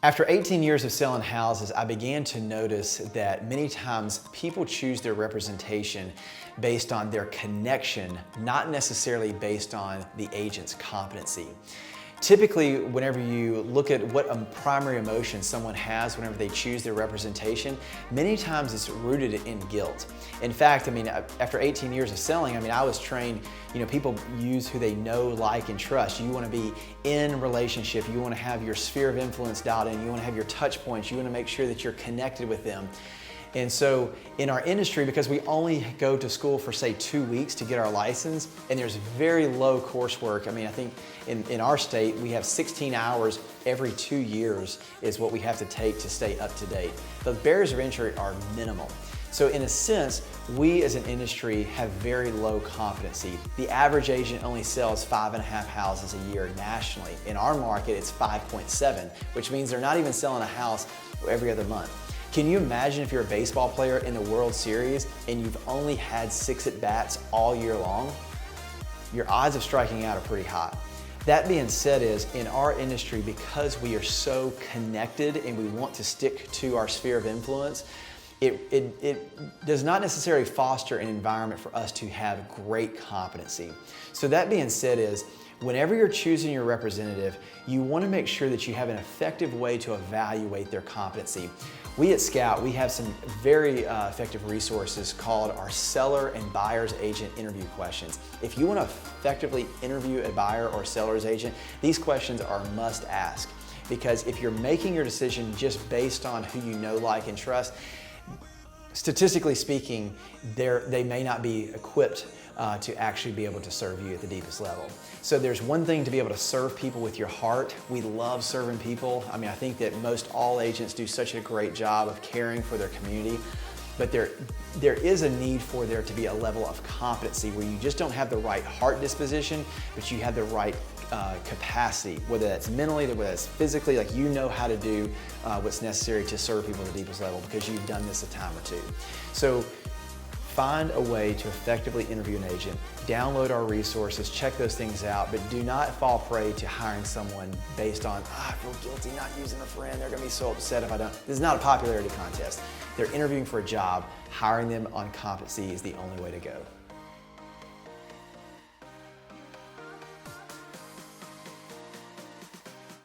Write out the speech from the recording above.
After 18 years of selling houses, I began to notice that many times people choose their representation based on their connection, not necessarily based on the agent's competency. Typically, whenever you look at what a primary emotion someone has whenever they choose their representation, many times it's rooted in guilt. In fact, after 18 years of selling, I was trained, people use who they know, like, and trust. You want to be in relationship. You want to have your sphere of influence dialed in. You want to have your touch points. You want to make sure that you're connected with them. And so in our industry, because we only go to school for say 2 weeks to get our license, and there's very low coursework. I think in our state, we have 16 hours every 2 years is what we have to take to stay up to date. The barriers of entry are minimal. So in a sense, we as an industry have very low competency. The average agent only sells 5.5 houses a year nationally. In our market, it's 5.7, which means they're not even selling a house every other month. Can you imagine if you're a baseball player in the World Series and you've only had 6 at-bats all year long? Your odds of striking out are pretty high. That being said, in our industry, because we are so connected and we want to stick to our sphere of influence, it does not necessarily foster an environment for us to have great competency. So that being said whenever you're choosing your representative, you want to make sure that you have an effective way to evaluate their competency. We at Scout, we have some very effective resources called our seller and buyer's agent interview questions. If you want to effectively interview a buyer or seller's agent, these questions are a must ask. Because if you're making your decision just based on who you know, like, and trust, statistically speaking, they may not be equipped to actually be able to serve you at the deepest level. So there's one thing to be able to serve people with your heart. We love serving people. I think that most all agents do such a great job of caring for their community, but there is a need for there to be a level of competency where you just don't have the right heart disposition, but you have the right capacity, whether that's mentally, whether that's physically, like you know how to do what's necessary to serve people at the deepest level because you've done this a time or two. So find a way to effectively interview an agent, download our resources, check those things out, but do not fall prey to hiring someone based on, I feel guilty not using a friend, they're gonna be so upset if I don't. This is not a popularity contest. They're interviewing for a job. Hiring them on competency is the only way to go.